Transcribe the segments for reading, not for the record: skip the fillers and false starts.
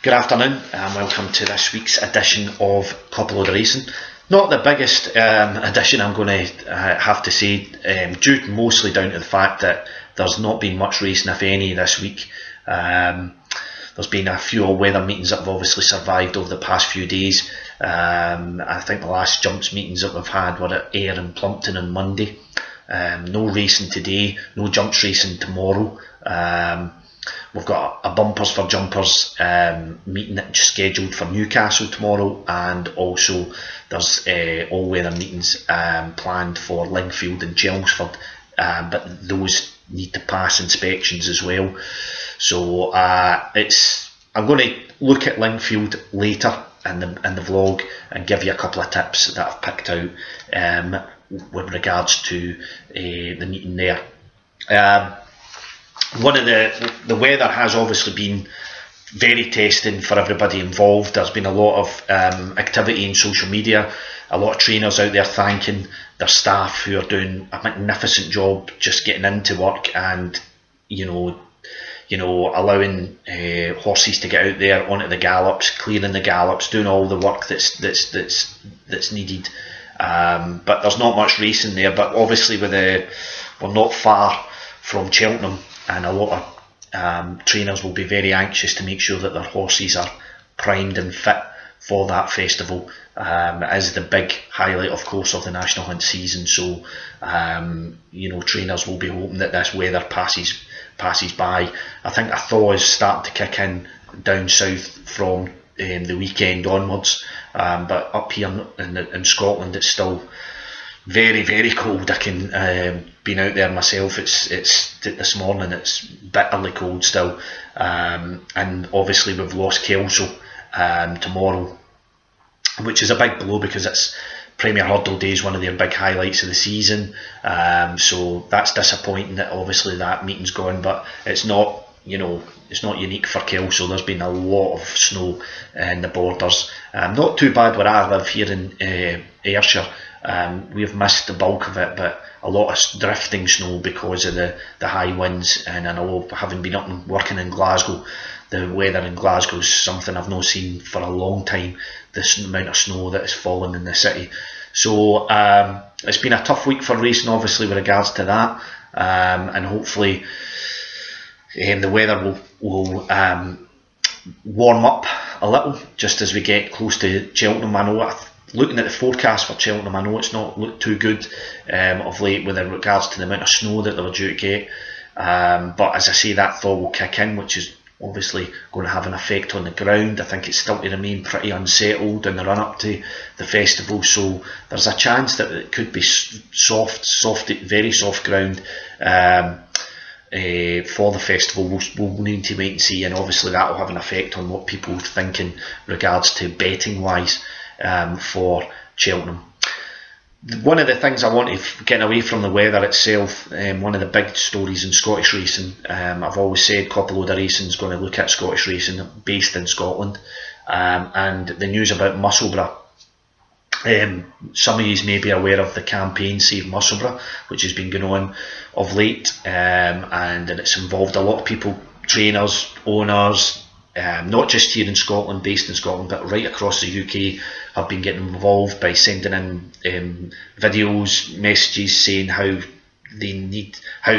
Good afternoon and welcome to this week's edition of Couple Load of Racing. Not the biggest edition, I'm going to have to say, due mostly down to the fact that there's not been much racing, if any, this week. There's been a few all-weather meetings that have obviously survived over the past few days. I think the last jumps meetings that we've had were at Ayr and Plumpton on Monday. No racing today, no jumps racing tomorrow. We've got a bumpers for jumpers meeting scheduled for Newcastle tomorrow, and also there's all-weather meetings planned for Lingfield and Chelmsford, but those need to pass inspections as well. So I'm going to look at Lingfield later in the vlog and give you a couple of tips that I've picked out with regards to the meeting there. One of the weather has obviously been very testing for everybody involved. There's been a lot of activity in social media, a lot of trainers out there thanking their staff who are doing a magnificent job just getting into work and allowing horses to get out there onto the gallops, clearing the gallops, doing all the work that's needed. But there's not much racing there. But obviously we're not far from Cheltenham, and a lot of trainers will be very anxious to make sure that their horses are primed and fit for that festival. It is the big highlight, of course, of the National Hunt season. So, trainers will be hoping that this weather passes by. I think a thaw is starting to kick in down south from the weekend onwards, but up here in Scotland, it's still very, very cold. I can been out there myself. It's this morning. It's bitterly cold still, and obviously we've lost Kelso tomorrow, which is a big blow because it's Premier Hurdle Day is one of their big highlights of the season. So that's disappointing that obviously that meeting's gone, but it's not. It's not unique for Kelso. There's been a lot of snow in the borders. Not too bad where I live here in Ayrshire. We've missed the bulk of it, but a lot of drifting snow because of the high winds. And I know, having been up and working in Glasgow, the weather in Glasgow is something I've not seen for a long time. This amount of snow that has fallen in the city. So it's been a tough week for racing, obviously, with regards to that, and hopefully the weather will warm up a little just as we get close to Cheltenham. I know, looking at the forecast for Cheltenham, I know it's not looked too good of late with regards to the amount of snow that they were due to get. But as I say, that thaw will kick in, which is obviously going to have an effect on the ground. I think it's still to remain pretty unsettled in the run up to the festival, so there's a chance that it could be very soft ground for the festival. We'll need to wait and see, and obviously that will have an effect on what people think in regards to betting wise for Cheltenham. One of the things I want to get away from the weather itself, one of the big stories in Scottish racing, I've always said Couple Load of Racing is going to look at Scottish racing based in Scotland, and the news about Musselburgh. Some of you may be aware of the campaign Save Musselburgh, which has been going on of late, and it's involved a lot of people, trainers, owners, not just here in Scotland, based in Scotland, but right across the UK, have been getting involved by sending in videos, messages saying how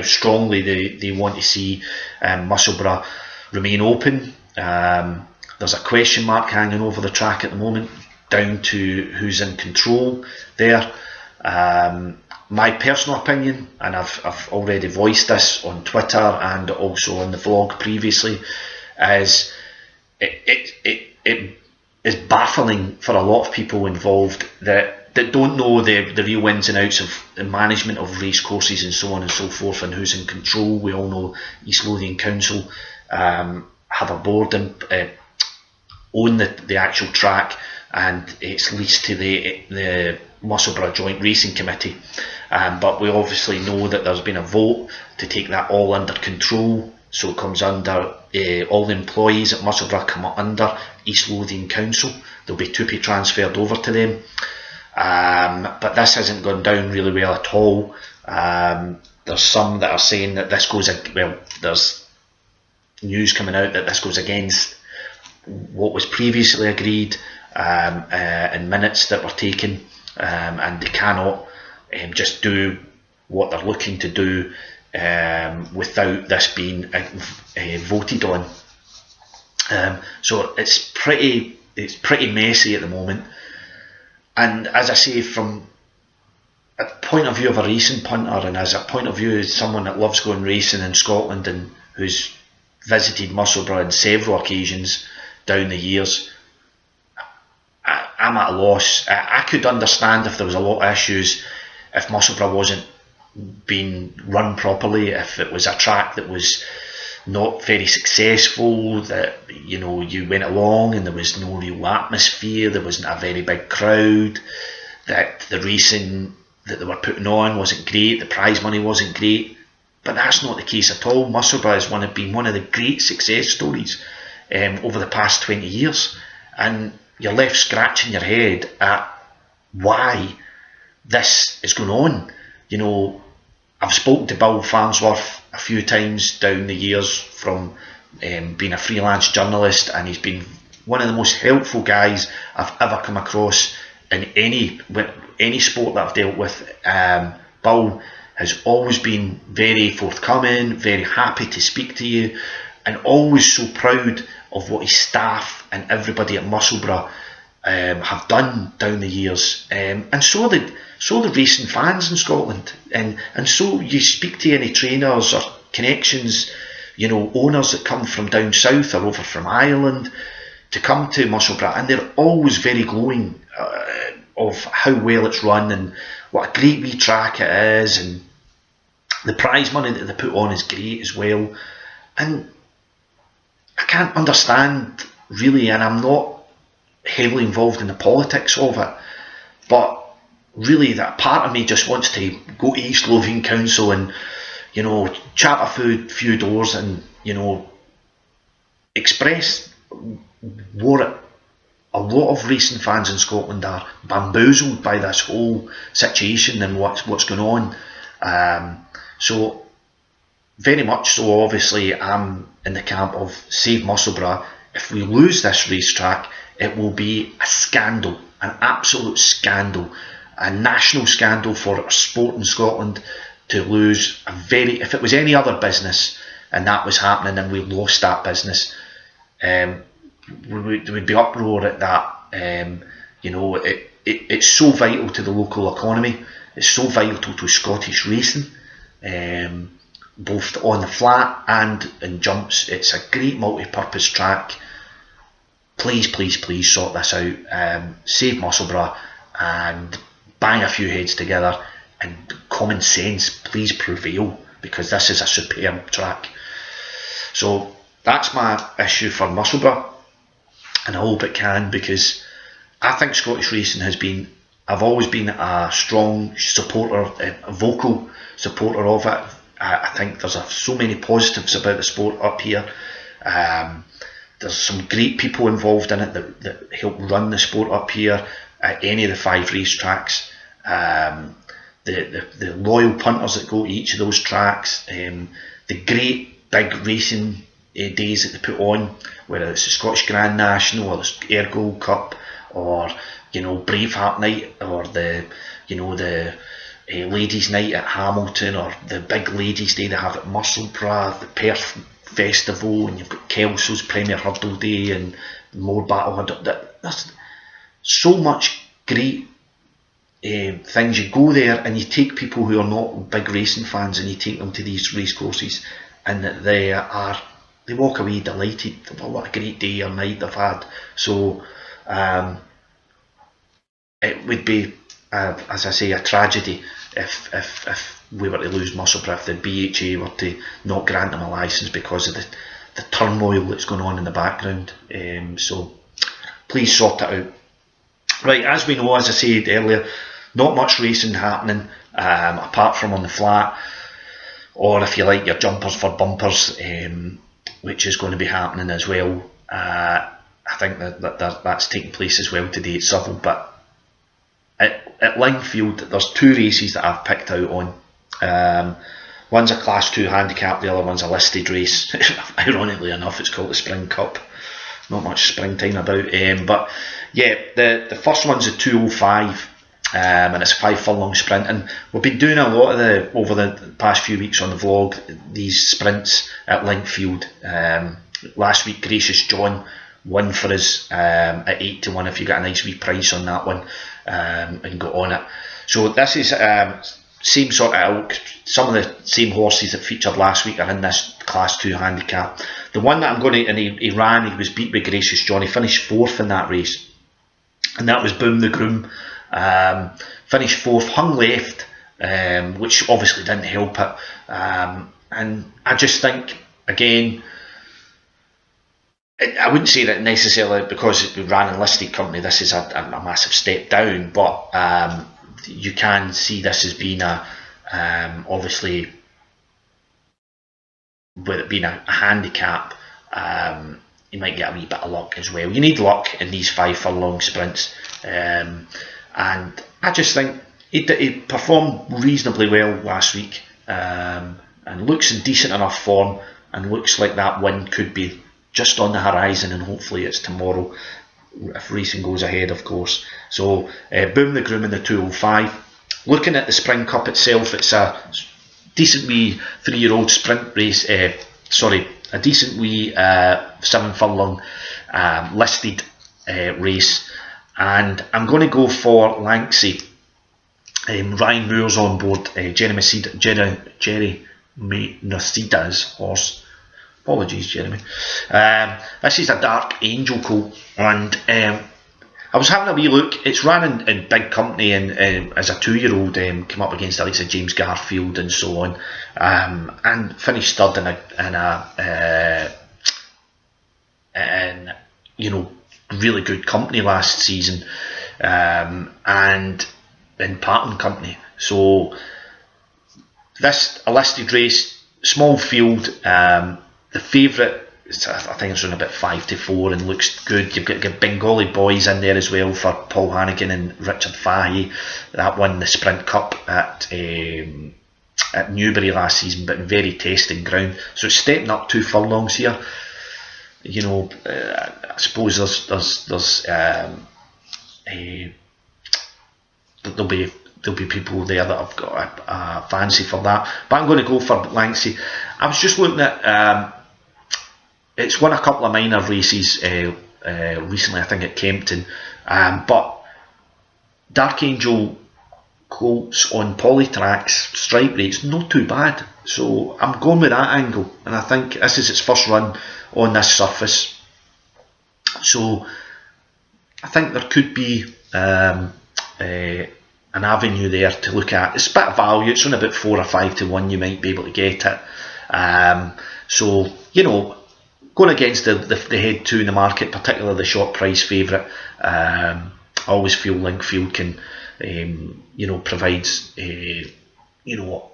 strongly they want to see Musselburgh remain open. There's a question mark hanging over the track at the moment, down to who's in control there. My personal opinion, and I've already voiced this on Twitter and also on the vlog previously, is it is baffling for a lot of people involved that don't know the real ins and outs of the management of race courses and so on and so forth, and who's in control. We all know East Lothian Council have a board and own the actual track, and it's leased to the Musselburgh Joint Racing Committee. But we obviously know that there's been a vote to take that all under control, so it comes under all the employees at Musselburgh come under East Lothian Council. They'll be transferred over to them. But this hasn't gone down really well at all. There's some that are saying that this goes, well, there's news coming out that this goes against what was previously agreed and minutes that were taken, and they cannot just do what they're looking to do without this being voted on. So it's pretty messy at the moment. And as I say, from a point of view of a racing punter, and as a point of view as someone that loves going racing in Scotland and who's visited Musselburgh on several occasions down the years, I'm at a loss. I could understand if there was a lot of issues, if Musselburgh wasn't being run properly, if it was a track that was not very successful, that you went along and there was no real atmosphere, there wasn't a very big crowd, that the racing that they were putting on wasn't great, the prize money wasn't great. But that's not the case at all. Musselburgh has been one of the great success stories over the past 20 years, and you're left scratching your head at why this is going on. I've spoken to Bill Farnsworth a few times down the years from being a freelance journalist, and he's been one of the most helpful guys I've ever come across in any sport that I've dealt with. Bill has always been very forthcoming, very happy to speak to you, and always so proud of what his staff and everybody at Musselburgh have done down the years, and so the racing fans in Scotland, and so you speak to any trainers or connections, owners that come from down south or over from Ireland to come to Musselburgh, and they're always very glowing of how well it's run and what a great wee track it is, and the prize money that they put on is great as well. And I can't understand really, and I'm not heavily involved in the politics of it, but really that part of me just wants to go to East Lothian Council and chat a few doors and express what a lot of racing fans in Scotland are bamboozled by this whole situation and what's going on. So very much so, obviously, I'm in the camp of save Musselburgh. If we lose this racetrack, it will be a scandal, an absolute scandal, a national scandal for our sport in Scotland to lose if it was any other business and that was happening and we lost that business, there would be uproar at that. It's so vital to the local economy, it's so vital to Scottish racing, both on the flat and in jumps. It's a great multi-purpose track. Please sort this out. Save Musselburgh and bang a few heads together, and common sense please prevail, because this is a superb track. So that's my issue for Musselburgh, and I hope it can, because I think Scottish racing I've always been a strong supporter, a vocal supporter of it. I think there's so many positives about the sport up here. There's some great people involved in it that help run the sport up here at any of the 5 racetracks. The loyal punters that go to each of those tracks, the great big racing days that they put on, whether it's the Scottish Grand National or the Air Gold Cup, or Braveheart Night, or the Ladies' Night at Hamilton, or the big Ladies' Day they have at Musselburgh, the Perth Festival, and you've got Kelso's Premier Hurdle Day and more Battle 100. There's so much great things. You go there and you take people who are not big racing fans and you take them to these race courses, and they walk away delighted. What a great day or night they've had. So it would be, as I say, a tragedy if we were to lose Musselburgh, if the BHA were to not grant them a licence because of the turmoil that's going on in the background. So please sort it out. Right, as we know, as I said earlier, not much racing happening apart from on the flat, or if you like, your jumpers for bumpers, which is going to be happening as well. I think that's taking place as well today at Seville. But at Lingfield, there's 2 races that I've picked out on. One's a Class 2 handicap, the other one's a listed race. Ironically enough, it's called the Spring Cup. not much springtime about. But yeah, the first one's a 2:05. And it's a 5 furlong sprint, and we've been doing a lot of over the past few weeks on the vlog, these sprints at Lingfield. Last week Gracious John won for us at 8-1 if you got a nice wee price on that one, and got on it. So this is same sort of ilk. Some of the same horses that featured last week are in this Class 2 handicap. The one that I'm going to, and he ran, he was beat by Gracious John. He finished 4th in that race, and that was Boom the Groom. Finished 4th, hung left, which obviously didn't help it, and I just think, again, I wouldn't say that necessarily because we ran a listed company this is a massive step down, but you can see this as being a obviously, with it being a handicap, you might get a wee bit of luck as well. You need luck in these 5 furlong sprints, and I just think he performed reasonably well last week, and looks in decent enough form, and looks like that win could be just on the horizon, and hopefully it's tomorrow if racing goes ahead, of course. So Boom the Groom in the 2:05. Looking at the Spring Cup itself, it's a decent wee 3-year-old sprint race, a decent wee 7 furlong listed race, and I'm going to go for Lanksy. Ryan Moore's on board, Jeremy Nocida's horse. Apologies, Jeremy. This is a Dark Angel colt, and I was having a wee look. It's ran in big company, and as a 2-year-old, came up against the likes of James Garfield and so on, and finished third in you know, really good company last season, and in Pattern Company. So this a listed race, small field. The favourite, I think it's around about 5-4 and looks good. You've got Bengali Boys in there as well for Paul Hannigan and Richard Fahey. That won the Sprint Cup at Newbury last season, but very testing ground. So it's stepping up 2 furlongs here. You know, I suppose there'll be people there that have got a fancy for that, but I'm going to go for Lanksy. I was just looking at it's won a couple of minor races recently, I think at Kempton, but Dark Angel colts on poly tracks, stripe rates, not too bad. So I'm going with that angle, and I think this is its first run on this surface. So I think there could be an avenue there to look at. It's a bit of value. It's on about 4 or 5-1. You might be able to get it. So you know, going against the head 2 in the market, particularly the short price favourite, I always feel Lingfield can, you know, provides you know,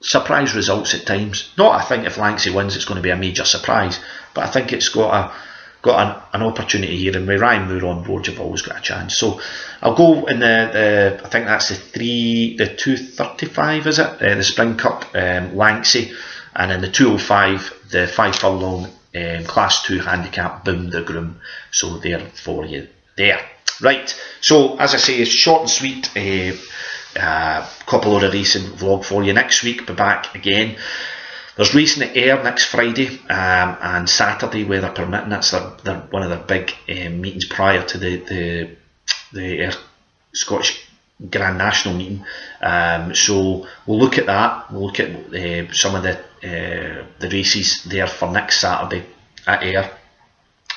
surprise results at times. Not, I think if Lanksy wins, it's going to be a major surprise, but I think it's got an opportunity here, and with Ryan Moore on board, you've always got a chance. So I'll go in the I think that's the 2:35, is it? The Spring Cup, Lanksy, and in the 2:05, the 5 furlong Class 2 handicap, Boom the Groom. So there for you there. Right. So as I say, it's short and sweet. Couple of racing vlog for you. Next week, be back again. There's racing at Ayr next Friday and Saturday, weather permitting. That's one of their big meetings prior to the Ayr Scottish Grand National meeting. So we'll look at that. We'll look at some of the races there for next Saturday at Ayr.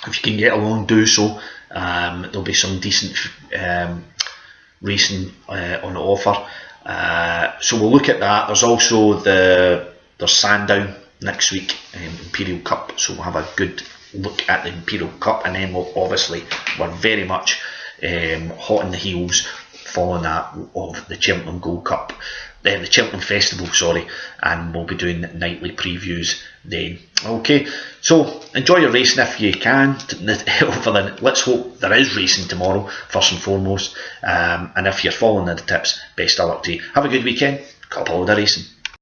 If you can get along, do so. There'll be some decent racing on offer. So we'll look at that. There's also there's Sandown next week, Imperial Cup, so we'll have a good look at the Imperial Cup, and then we're very much hot on the heels following that of the Cheltenham Gold Cup, the Cheltenham Festival, sorry, and we'll be doing nightly previews then. Okay, so enjoy your racing if you can. Let's hope there is racing tomorrow, first and foremost, and if you're following the tips, best of luck to you. Have a good weekend, couple of racing.